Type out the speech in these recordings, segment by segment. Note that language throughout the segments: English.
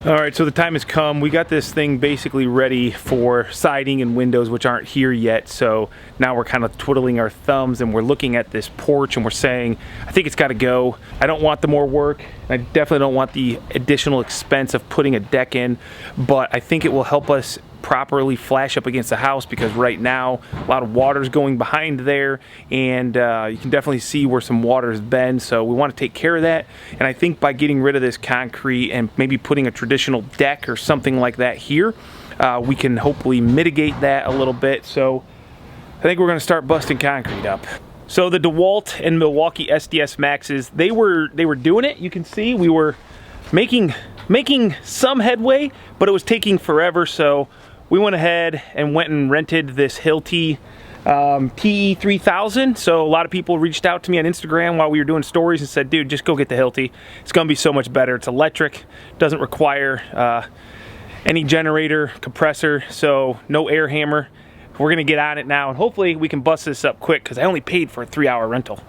All right, so the time has come. We got this thing basically ready for siding and windows, which aren't here yet. So now we're kind of twiddling our thumbs and we're looking at this porch and we're saying, I think it's got to go. I don't want the more work. I definitely don't want the additional expense of putting a deck in, but I think it will help us properly flash up against the house, because right now a lot of water's going behind there, and you can definitely see where some water has been. So we want to take care of that, and I think by getting rid of this concrete and maybe putting a traditional deck or something like that here, we can hopefully mitigate that a little bit. So I think we're going to start busting concrete up. So the DeWalt and Milwaukee SDS Maxes, they were doing it. You can see we were making some headway, but it was taking forever. So we went ahead and went and rented this Hilti TE3000. So a lot of people reached out to me on Instagram while we were doing stories and said, dude, just go get the Hilti. It's gonna be so much better. It's electric, doesn't require any generator, compressor, so no air hammer. We're gonna get on it now, and hopefully we can bust this up quick, because I only paid for a 3-hour rental.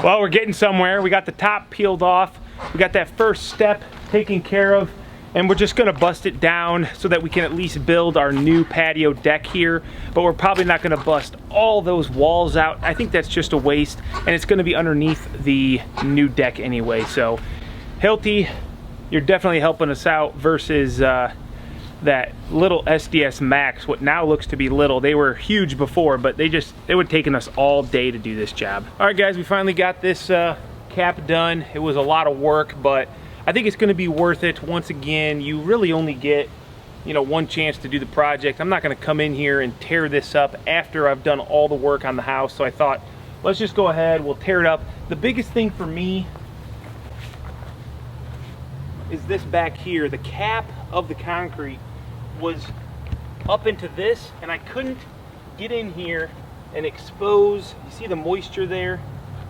Well, we're getting somewhere. We got the top peeled off. We got that first step taken care of, and we're just gonna bust it down so that we can at least build our new patio deck here. But we're probably not gonna bust all those walls out. I think that's just a waste, and it's gonna be underneath the new deck anyway. So Hilti, you're definitely helping us out versus that little SDS Max, what now looks to be little. They were huge before, but they would have taken us all day to do this job. All right, guys, we finally got this cap done. It was a lot of work, but I think it's gonna be worth it. Once again, you really only get, one chance to do the project. I'm not gonna come in here and tear this up after I've done all the work on the house. So I thought, let's just go ahead, we'll tear it up. The biggest thing for me is this back here. The cap of the concrete was up into this, and I couldn't get in here and expose, you see the moisture there?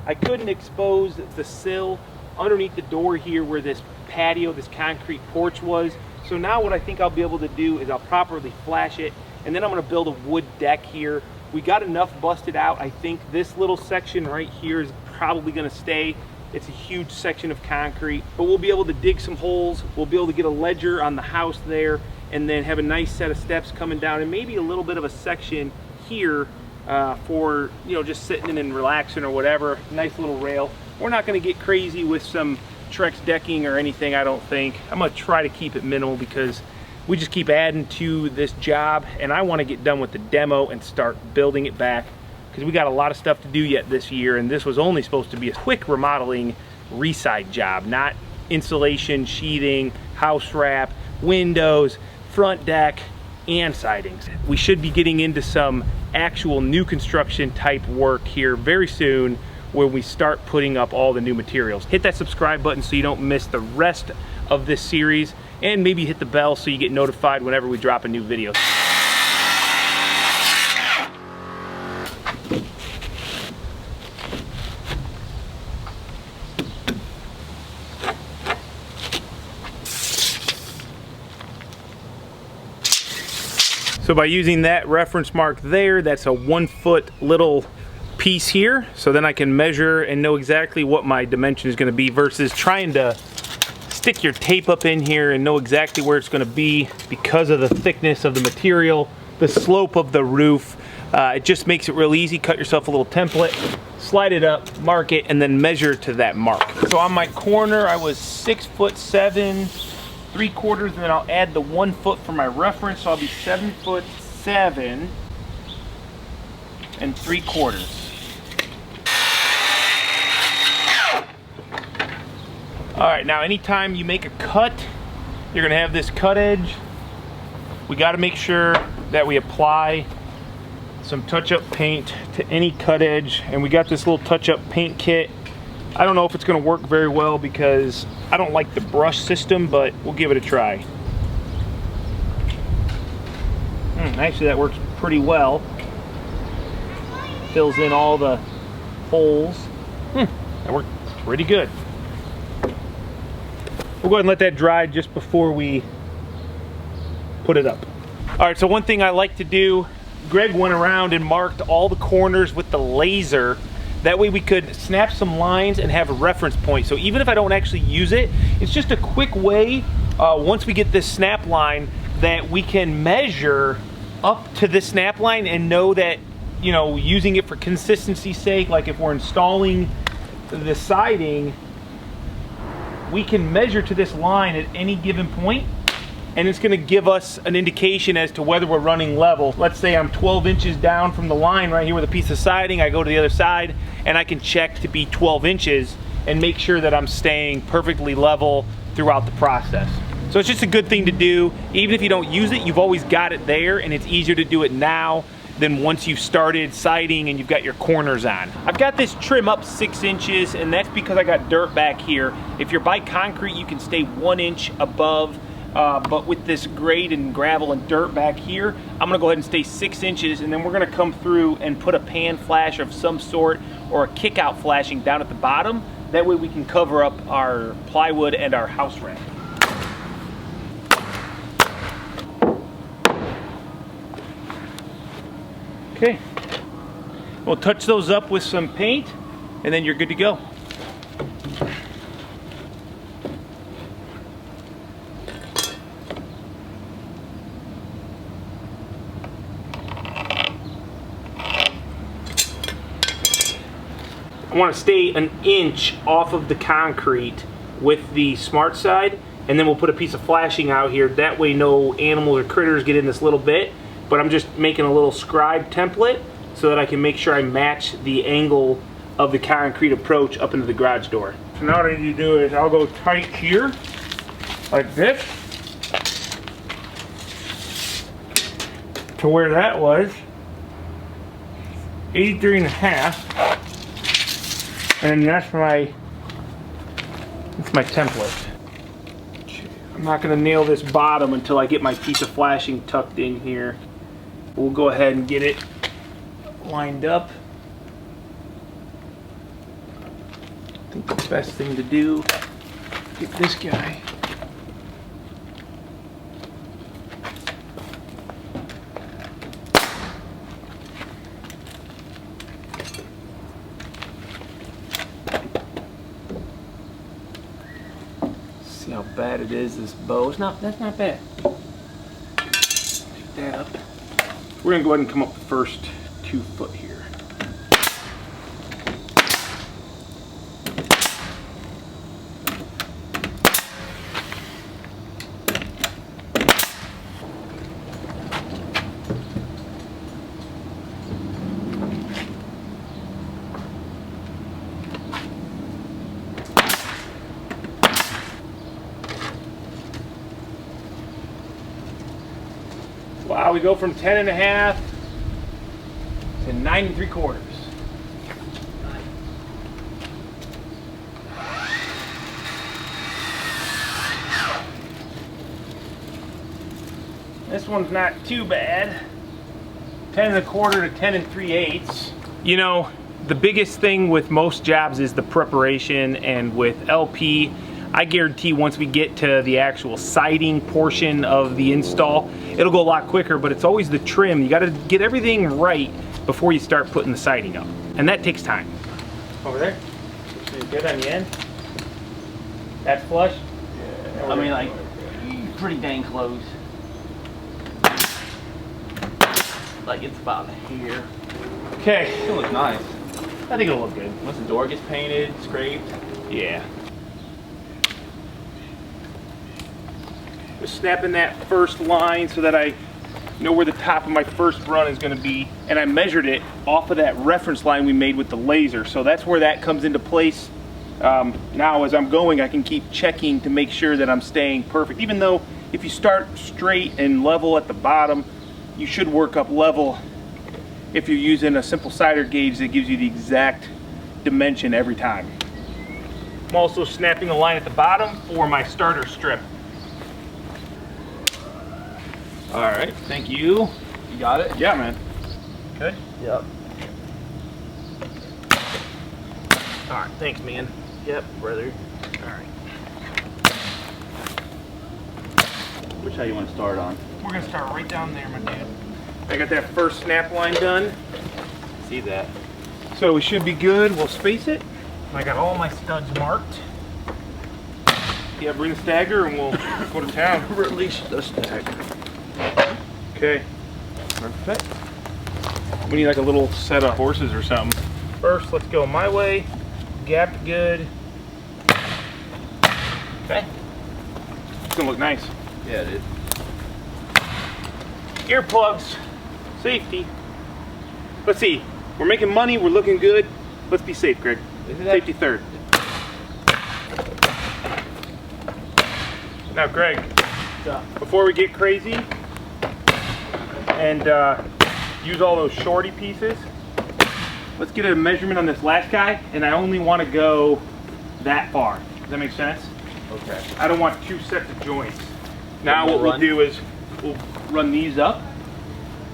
I couldn't expose the sill underneath the door here where this patio, this concrete porch was. So now what I think I'll be able to do is I'll properly flash it, and then I'm gonna build a wood deck here. We got enough busted out. I think this little section right here is probably gonna stay. It's a huge section of concrete, but we'll be able to dig some holes. We'll be able to get a ledger on the house there, and then have a nice set of steps coming down, and maybe a little bit of a section here for, just sitting in and relaxing or whatever. Nice little rail. We're not gonna get crazy with some Trex decking or anything, I don't think. I'm gonna try to keep it minimal, because we just keep adding to this job, and I wanna get done with the demo and start building it back, because we got a lot of stuff to do yet this year, and this was only supposed to be a quick remodeling reside job, not insulation, sheathing, house wrap, windows, front deck, and sidings. We should be getting into some actual new construction type work here very soon, where we start putting up all the new materials. Hit that subscribe button so you don't miss the rest of this series, and maybe hit the bell so you get notified whenever we drop a new video. So by using that reference mark there, that's a 1 foot little piece here. So then I can measure and know exactly what my dimension is gonna be, versus trying to stick your tape up in here and know exactly where it's gonna be because of the thickness of the material, the slope of the roof. It just makes it real easy. Cut yourself a little template, slide it up, mark it, and then measure to that mark. So on my corner, I was 6'7", 3/4, and then I'll add the 1 foot for my reference, so I'll be 7'7" and 3/4. All right, now anytime you make a cut, you're gonna have this cut edge we got to make sure that we apply some touch-up paint to any cut edge, and we got this little touch-up paint kit. I don't know if it's going to work very well because I don't like the brush system, but we'll give it a try. Actually, that works pretty well. Fills in all the holes. That worked pretty good. We'll go ahead and let that dry just before we put it up. All right, so one thing I like to do, Greg went around and marked all the corners with the laser. That way we could snap some lines and have a reference point. So even if I don't actually use it, it's just a quick way, once we get this snap line, that we can measure up to this snap line and know that, you know, using it for consistency's sake, like if we're installing the siding, we can measure to this line at any given point, and it's going to give us an indication as to whether we're running level. Let's say I'm 12 inches down from the line right here with a piece of siding. I go to the other side and I can check to be 12 inches and make sure that I'm staying perfectly level throughout the process. So it's just a good thing to do. Even if you don't use it, you've always got it there, and it's easier to do it now than once you've started siding and you've got your corners on. I've got this trim up 6 inches, and that's because I got dirt back here. If you're by concrete, you can stay 1 inch above. But with this grade and gravel and dirt back here, I'm gonna go ahead and stay 6 inches, and then we're gonna come through and put a pan flash of some sort or a kick out flashing down at the bottom. That way we can cover up our plywood and our house wrap. Okay, we'll touch those up with some paint, and then you're good to go. I want to stay an inch off of the concrete with the Smartside, and then we'll put a piece of flashing out here. That way no animals or critters get in this little bit, but I'm just making a little scribe template so that I can make sure I match the angle of the concrete approach up into the garage door. So now what I need to do is I'll go tight here, like this, to where that was, 83.5. And that's my template. I'm not gonna nail this bottom until I get my piece of flashing tucked in here. We'll go ahead and get it lined up. I think the best thing to do, get this guy. See how bad it is, this bow. That's not bad. Pick that up. We're gonna go ahead and come up the first 2 foot here. Wow, we go from 10.5 to 9 3/4. This one's not too bad. 10 1/4 to 10 3/8. You know, the biggest thing with most jobs is the preparation, and with LP, I guarantee once we get to the actual siding portion of the install, it'll go a lot quicker, but it's always the trim. You gotta get everything right before you start putting the siding up, and that takes time. Over there? Pretty good on the end? That's flush? Yeah. I mean, like, pretty dang close. Like, it's about here. Okay. It'll look nice. I think it'll look good. Once the door gets painted, scraped. Yeah. Just snapping that first line so that I know where the top of my first run is going to be, and I measured it off of that reference line we made with the laser, so that's where that comes into place. Now as I'm going, I can keep checking to make sure that I'm staying perfect, even though if you start straight and level at the bottom, you should work up level if you're using a simple cider gauge that gives you the exact dimension every time. I'm also snapping a line at the bottom for my starter strip. All right, thank you. You got it? Yeah, man. Good? Yep. All right, thanks, man. Yep, brother. All right. Which side you want to start on? We're gonna start right down there, my dude. I got that first snap line done. See that? So we should be good. We'll space it. I got all my studs marked. Yeah, bring the stagger and we'll go to town. Release the stagger. Okay. Perfect. We need like a little set of horses or something. First, let's go my way. Gap good. Okay. It's gonna look nice. Yeah, it is. Earplugs. Safety. Let's see. We're making money. We're looking good. Let's be safe, Greg. Safety third. Now, Greg, before we get crazy and use all those shorty pieces, let's get a measurement on this last guy, and I only want to go that far. Does that make sense? Okay. I don't want two sets of joints. Now what we'll do is we'll run these up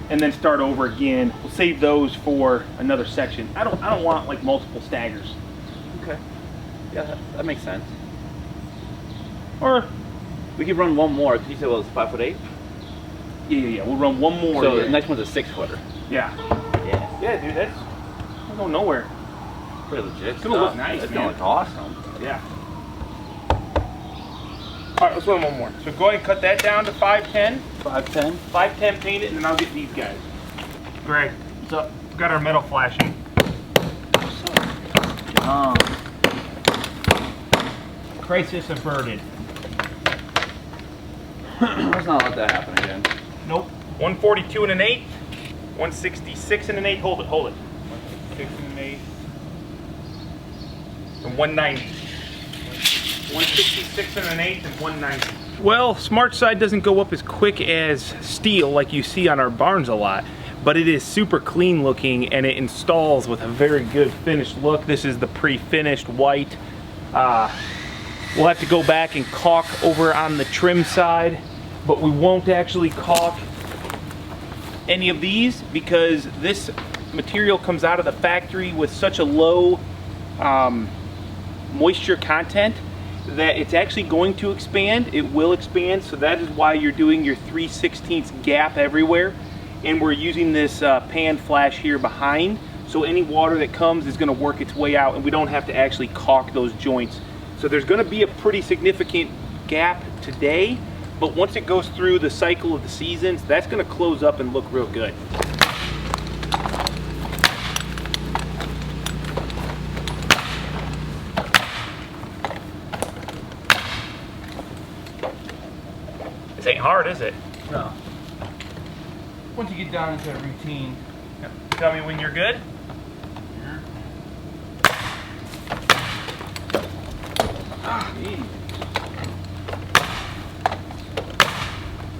and then start over again. We'll save those for another section. I don't want like multiple staggers. Okay. Yeah, that makes sense. Or We could run one more. You said it was 5'8"? yeah. We'll run one more. So here. the next one's a 6-footer. Yeah. Yeah, dude, that's going nowhere. Pretty legit. It's gonna look nice, It's man. gonna look awesome. Yeah. All right, let's run one more. So go ahead and cut that down to 5'10". 5'10". 5'10", paint it, and then I'll get these guys. Greg, What's up? we've got our metal flashing. Crisis averted. Let's not let that happen again. Nope. 142 and an 1/8. 166 and an 1/8. Hold it, hold it. 166 and an 1/8. And 190. 166 and an 1/8 and 190. Well, Smartside doesn't go up as quick as steel like you see on our barns a lot, but it is super clean looking and it installs with a very good finished look. This is the pre-finished white. We'll have to go back and caulk over on the trim side, but we won't actually caulk any of these because this material comes out of the factory with such a low moisture content that it's actually going to expand. It will expand, so that is why you're doing your 3/16 gap everywhere, and we're using this pan flash here behind, so any water that comes is going to work its way out and we don't have to actually caulk those joints. So there's going to be a pretty significant gap today, but once it goes through the cycle of the seasons, that's going to close up and look real good. This ain't hard, is it? No. Once you get down into a routine, tell me when you're good.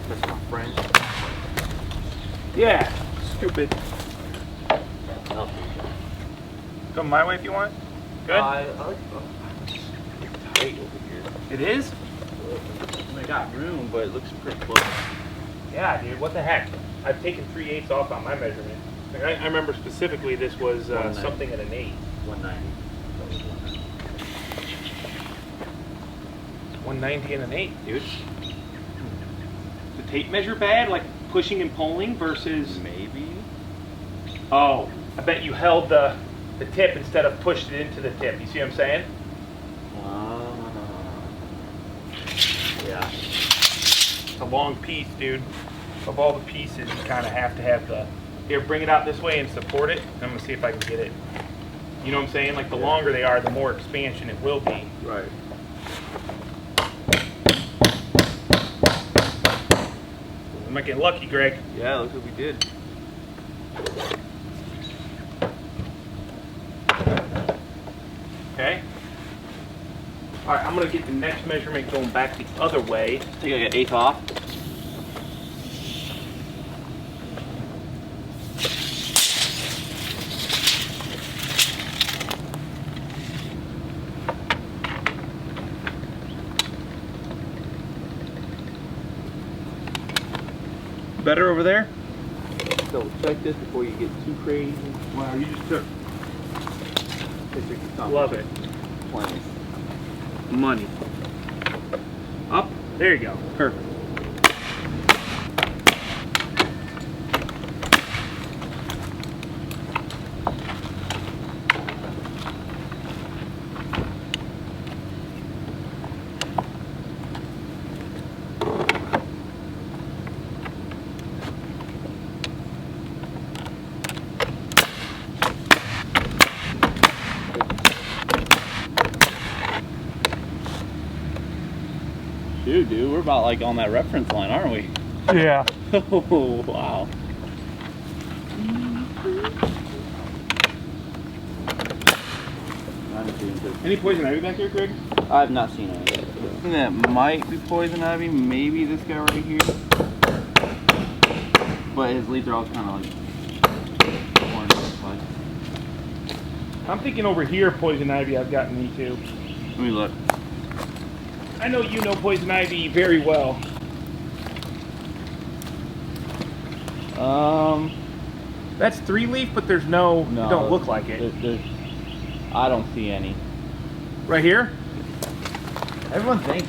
That's my friend. Yeah, stupid. Oh. Come my way if you want. Good? I like tight over here. It is? I got room, but it looks pretty close. Yeah, dude, what the heck? I've taken 3/8 off on my measurement. Like, I remember specifically this was 190. something at an 8. 190. 190 and an 8, dude. The tape measure bad, like pushing and pulling versus... Maybe. Oh, I bet you held the tip instead of pushed it into the tip. You see what I'm saying? Yeah. It's a long piece, dude. Of all the pieces, you kind of have to have the... Here, bring it out this way and support it. I'm going to see if I can get it. You know what I'm saying? Like, the longer they are, the more expansion it will be. Right. We might get lucky, Greg. Yeah, looks like we did. Okay? All right, I'm gonna get the next measurement going back the other way. Take like an eighth off. Better over there? So check this before you get too crazy. Wow, you just took Picture your thumb. love it. Planes. Money. Up. There you go. Perfect. Dude, we're about like on that reference line, aren't we? Yeah. Oh, wow. Any poison ivy back here, Greg? I've not seen any. I think that might be poison ivy, maybe this guy right here. But his leaves are all kind of like orange. Like. I'm thinking over here poison ivy I've gotten into. Let me look. I know you know poison ivy very well. That's 3-leaf, but there's no, No, it don't look like it. I don't see any. Right here? Everyone thinks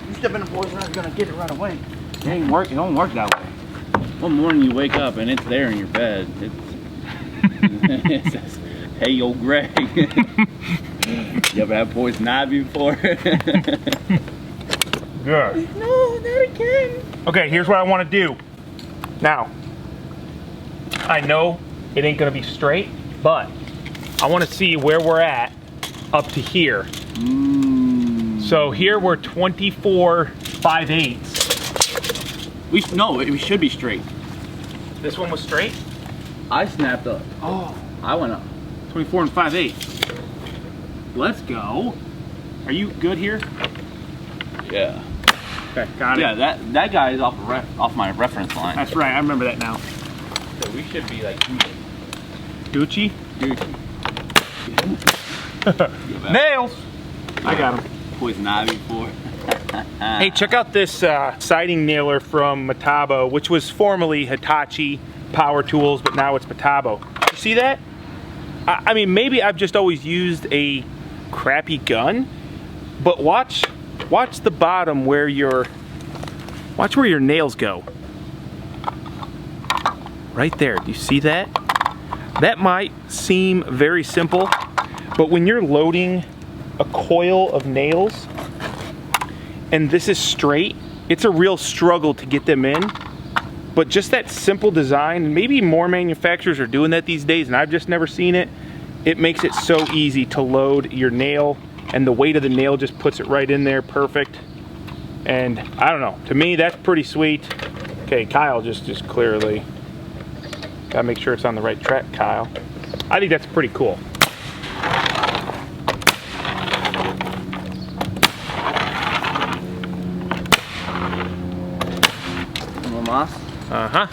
you step in a poison ivy, you're gonna get it right away. It ain't work. It don't work that way. One morning you wake up and it's there in your bed. It says, "Hey, yo, Greg." You ever had poison ivy before? Good. No, not again. Okay, here's what I want to do. Now, I know it ain't gonna be straight, but I want to see where we're at up to here. So here we're 24 5/8. We should be straight. This one was straight? I snapped up. Oh, I went up. 24 and 5/8. Let's go. Are you good here? Yeah. Okay, got it. Yeah, that guy is off my reference line. That's right, I remember that now. So we should be like Gucci? Gucci. Nails! I got them. Poison ivy before. Hey, check out this siding nailer from Metabo, which was formerly Hitachi Power Tools, but now it's Metabo. You see that? I mean, maybe I've just always used a crappy gun, but watch the bottom where watch where your nails go. Right there, do you see that? That might seem very simple, but when you're loading a coil of nails, and this is straight, it's a real struggle to get them in. But just that simple design, and maybe more manufacturers are doing that these days, and I've just never seen it. It makes it so easy to load your nail, and the weight of the nail just puts it right in there perfect. And I don't know, to me that's pretty sweet. Okay, Kyle just clearly gotta make sure it's on the right track, Kyle. I think that's pretty cool. Uh-huh.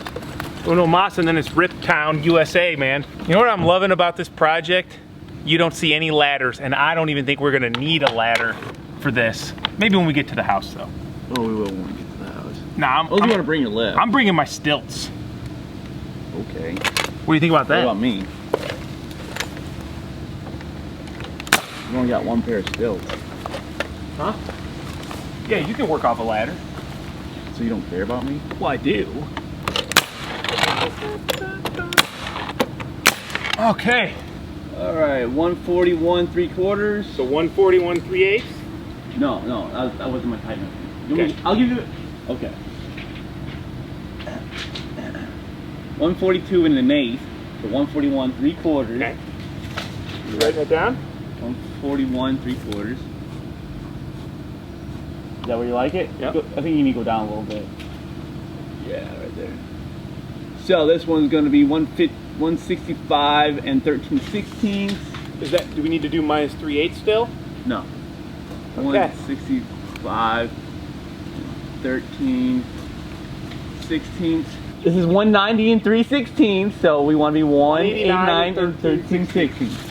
Uno Mas, and then it's Riptown, USA, man. You know what I'm loving about this project? You don't see any ladders, and I don't even think we're gonna need a ladder for this. Maybe when we get to the house, though. Oh, we will when we get to the house. Nah, you want to bring your lift. I'm bringing my stilts. Okay. What do you think about that? What about me? You only got one pair of stilts. Huh? Yeah, you can work off a ladder. So you don't care about me? Well, I do. Okay. All right, 141 3/4. So 141 3/8. No, that wasn't my tight enough. Okay. I'll give you. Okay. 142 and an eighth. So 141 3/4. Okay. You writing that down? 141 3/4. Is that where you like it? Yep. I think you need to go down a little bit. Yeah, right there. So this one's going to be 165 and 13/16. Is that? Do we need to do -3/8 still? No. 165, 13, 16. This is 190 and 3/16, so we want to be 189 and 13/16.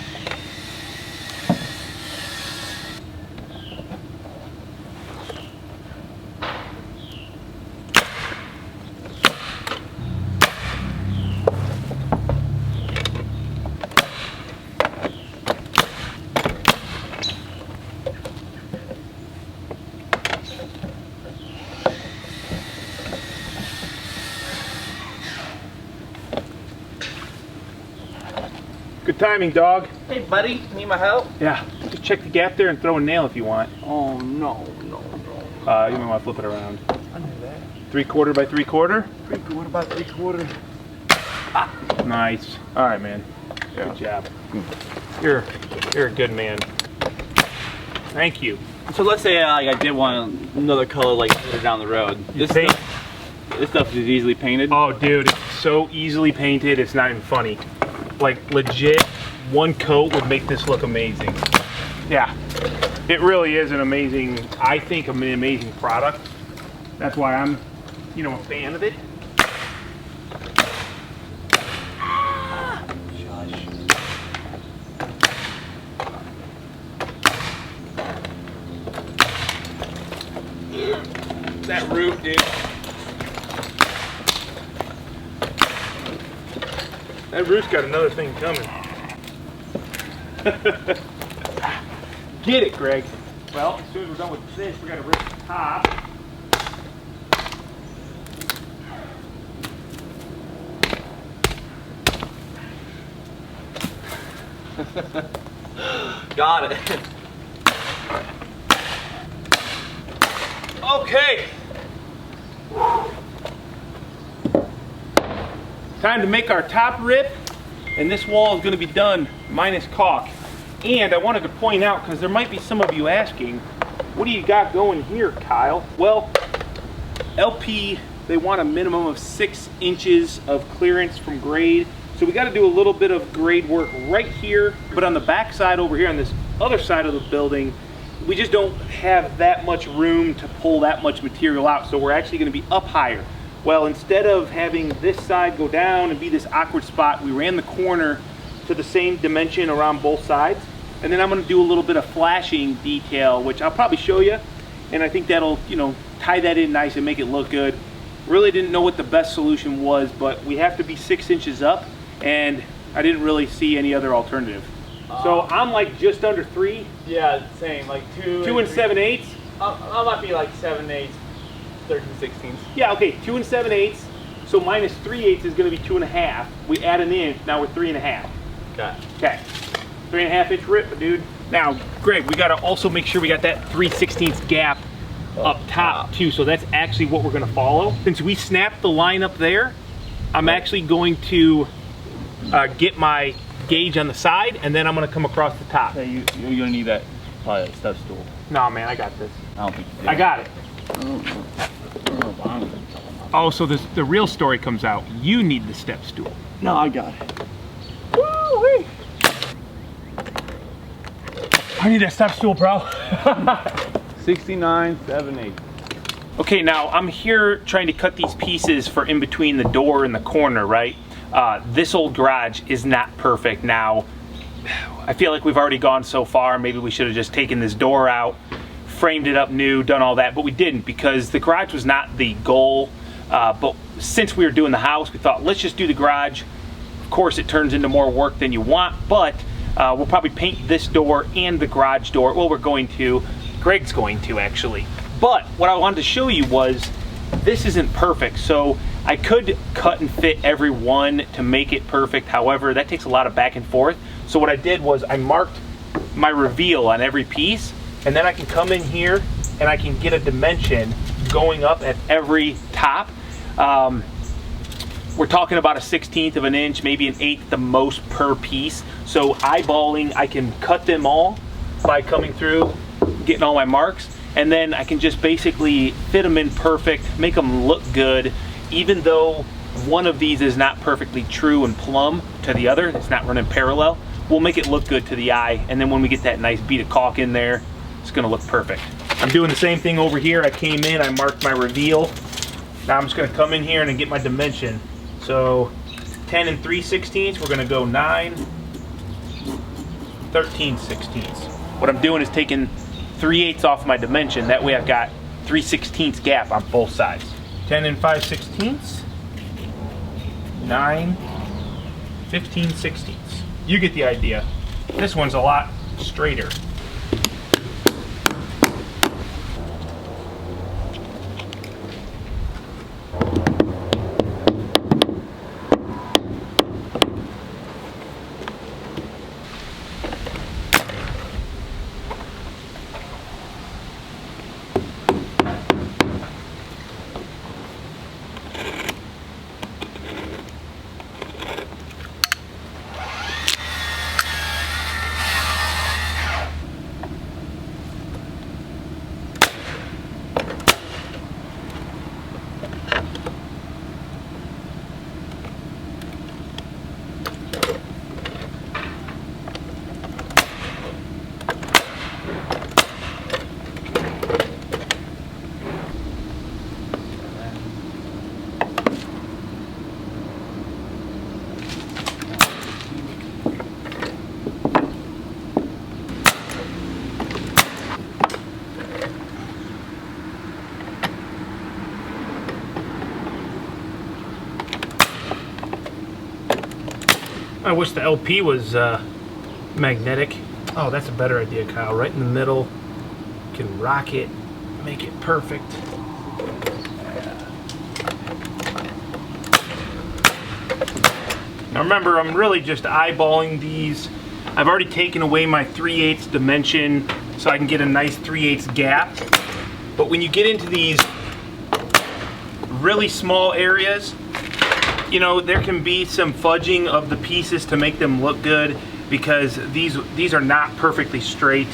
Good timing, dog. Hey, buddy, need my help? Yeah. Just check the gap there and throw a nail if you want. Oh, no. You might want to flip it around. I knew that. 3/4 by 3/4. 3/4 by 3/4. Nice. All right, man. Yeah. Good job. You're a good man. Thank you. So let's say like I did want another color like further down the road. This stuff is easily painted. Oh, dude, it's so easily painted. It's not even funny. Like legit, one coat would make this look amazing. Yeah, it really is an amazing. I think an amazing product. That's why I'm, a fan of it. That roof, dude. That roof's got another thing coming. Get it, Greg. Well, as soon as we're done with this, we're gonna rip the top. Got it. Okay. Time to make our top rip, and this wall is going to be done minus caulk. And I wanted to point out, because there might be some of you asking, what do you got going here, Kyle? Well, LP, they want a minimum of 6 inches of clearance from grade. So we got to do a little bit of grade work right here, but on the back side over here on this other side of the building, we just don't have that much room to pull that much material out. So we're actually going to be up higher. Well, instead of having this side go down and be this awkward spot, we ran the corner to the same dimension around both sides. And then I'm going to do a little bit of flashing detail, which I'll probably show you. And I think that'll, tie that in nice and make it look good. Really didn't know what the best solution was, but we have to be 6 inches up, and I didn't really see any other alternative. So I'm like just under 3. Yeah, same. Like 2 and 7/8. I might be like 7/8, 13/16. Yeah, okay, 2 and 7/8. So minus 3/8 is going to be 2.5. We add an inch, now we're 3.5. Okay. Okay, 3.5 inch rip, dude. Now, Greg, we got to also make sure we got that 3/16 gap up top too. So that's actually what we're going to follow. Since we snapped the line up there, I'm actually going to get my gauge on the side, and then I'm going to come across the top. Hey, you're gonna need that probably a step stool. No, man, I got this. I don't think you do. I got it. Oh, Oh, so the real story comes out. You need the step stool. no, I got it. Woo-wee. I need that step stool, bro. 69, 7/8. Okay, now I'm here trying to cut these pieces for in between the door and the corner, right? This old garage is not perfect. Now, I feel like we've already gone so far. Maybe we should have just taken this door out, framed it up new, done all that, but we didn't, because the garage was not the goal. But since we were doing the house, we thought, let's just do the garage. Of course, it turns into more work than you want, but we'll probably paint this door and the garage door. Well, we're going to. Greg's going to, actually. But what I wanted to show you was, this isn't perfect. So I could cut and fit every one to make it perfect. However, that takes a lot of back and forth. So what I did was I marked my reveal on every piece, and then I can come in here and I can get a dimension going up at every top. We're talking about a 1/16 of an inch, maybe an 1/8 the most per piece. So eyeballing, I can cut them all by coming through, getting all my marks, and then I can just basically fit them in perfect, make them look good, even though one of these is not perfectly true and plumb to the other, it's not running parallel. We'll make it look good to the eye, and then when we get that nice bead of caulk in there, it's gonna look perfect. I'm doing the same thing over here. I came in, I marked my reveal. Now I'm just gonna come in here and get my dimension. So 10 and 3/16, we're gonna go 9, 13/16. What I'm doing is taking 3/8 off my dimension. That way I've got 3/16 gap on both sides. 10 and 5/16, 9, 15/16. You get the idea. This one's a lot straighter. I wish the LP was magnetic. Oh, that's a better idea, Kyle. Right in the middle. You can rock it, make it perfect. Now remember, I'm really just eyeballing these. I've already taken away my 3/8 dimension so I can get a nice 3/8 gap. But when you get into these really small areas, you know, there can be some fudging of the pieces to make them look good because these are not perfectly straight.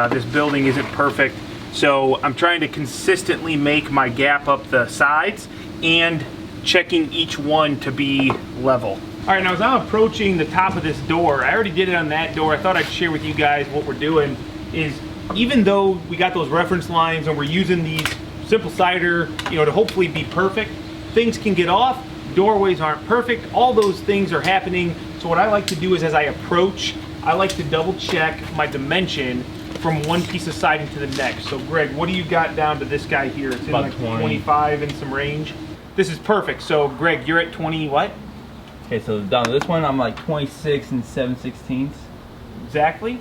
This building isn't perfect. So I'm trying to consistently make my gap up the sides and checking each one to be level. All right, now as I'm approaching the top of this door, I already did it on that door. I thought I'd share with you guys what we're doing is, even though we got those reference lines and we're using these simple cider, you know, to hopefully be perfect, things can get off. Doorways aren't perfect. All those things are happening. So what I like to do is, as I approach, I like to double check my dimension from one piece of siding to the next. So Greg, what do you got down to this guy here? It's in About like 20. 25 in some range. This is perfect. So Greg, you're at 20 what? Okay, so down to this one, I'm like 26 and 7/16. Exactly.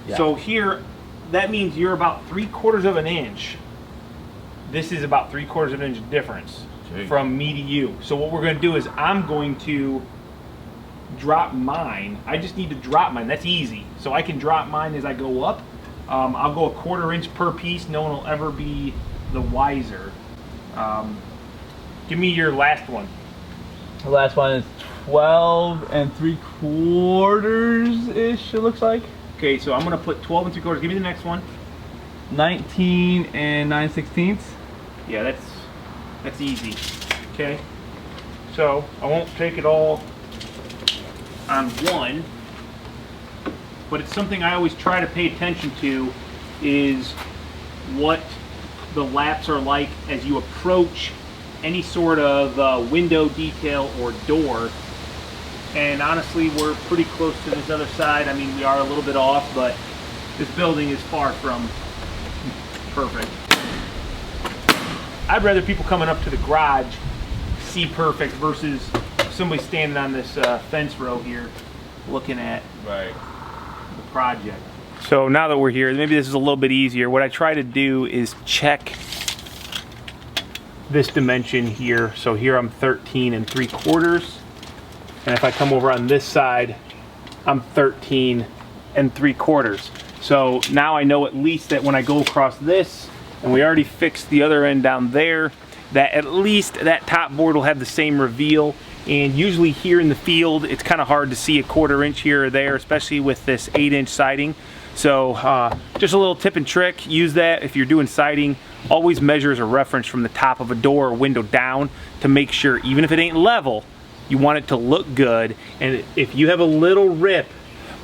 Yeah. So here, that means you're about 3/4 of an inch. This is about 3/4 of an inch difference from me to you. So what we're going to do is I'm going to drop mine. I just need to drop mine. That's easy. So I can drop mine as I go up. I'll go 1/4 inch per piece. No one will ever be the wiser. Give me your last one. The last one is 12 and 3/4 ish, it looks like. Okay, so I'm going to put 12 and 3/4. Give me the next one. 19 and 9/16. Yeah, that's easy. Okay, so I won't take it all on one, but it's something I always try to pay attention to, is what the laps are like as you approach any sort of window detail or door. And honestly, we're pretty close to this other side. I mean, we are a little bit off, but this building is far from perfect. I'd rather people coming up to the garage see perfect versus somebody standing on this fence row here looking at the project. So now that we're here, maybe this is a little bit easier. What I try to do is check this dimension here. So here I'm 13 and 3/4. And if I come over on this side, I'm 13 and 3/4. So now I know at least that when I go across this, and we already fixed the other end down there, that at least that top board will have the same reveal. And usually here in the field, it's kind of hard to see 1/4 inch here or there, especially with this 8-inch siding. So just a little tip and trick, use that if you're doing siding. Always measure as a reference from the top of a door or window down to make sure, even if it ain't level, you want it to look good. And if you have a little rip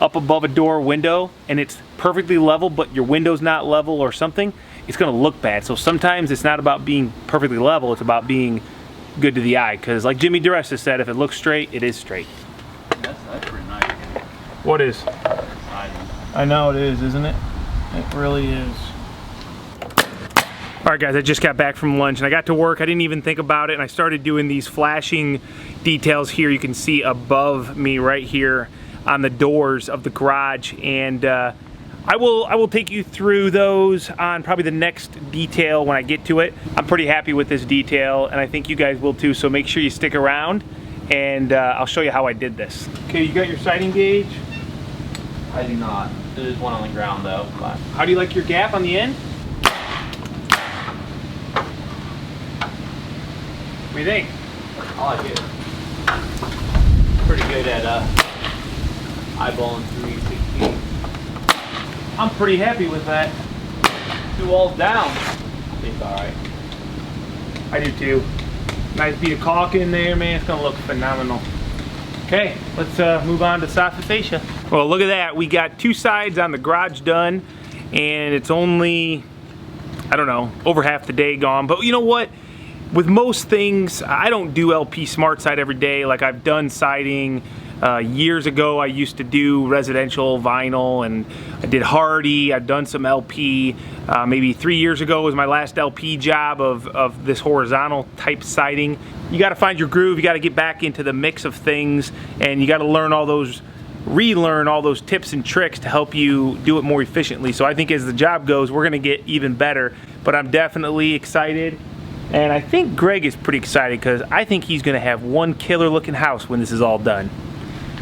up above a door window and it's perfectly level, but your window's not level or something, it's gonna look bad. So sometimes it's not about being perfectly level, it's about being good to the eye. Because like Jimmy DeResta said, if it looks straight, it is straight. That's pretty nice. What is? Siding. I know it is, isn't it? It really is. All right, guys, I just got back from lunch and I got to work. I didn't even think about it, and I started doing these flashing details here. You can see above me right here on the doors of the garage, and I will take you through those on probably the next detail when I get to it. I'm pretty happy with this detail, and I think you guys will too, so make sure you stick around, and I'll show you how I did this. Okay, you got your siding gauge? I do not. There's one on the ground though. But How do you like your gap on the end? What do you think? I like it. Pretty good at eyeballing 316. I'm pretty happy with that. 2 walls down. I think all right. I do too. Nice bead of caulk in there, man. It's gonna look phenomenal. Okay, let's move on to soffit fascia. Well, look at that. We got 2 sides on the garage done, and it's only, I don't know, over half the day gone. But you know what? With most things, I don't do LP Smartside every day. Like I've done siding years ago. I used to do residential vinyl, and I did Hardy. I've done some LP. Maybe 3 years ago was my last LP job of this horizontal type siding. You got to find your groove. You got to get back into the mix of things, and you got to learn all those, relearn all those tips and tricks to help you do it more efficiently. So I think as the job goes, we're gonna get even better. But I'm definitely excited. And I think Greg is pretty excited because I think he's gonna have one killer looking house when this is all done.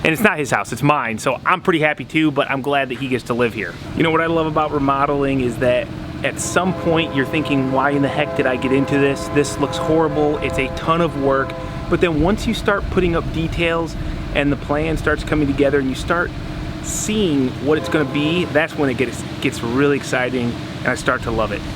And it's not his house, it's mine. So I'm pretty happy too, but I'm glad that he gets to live here. You know what I love about remodeling is that at some point you're thinking, why in the heck did I get into this? This looks horrible, it's a ton of work. But then once you start putting up details and the plan starts coming together and you start seeing what it's gonna be, that's when it gets really exciting and I start to love it.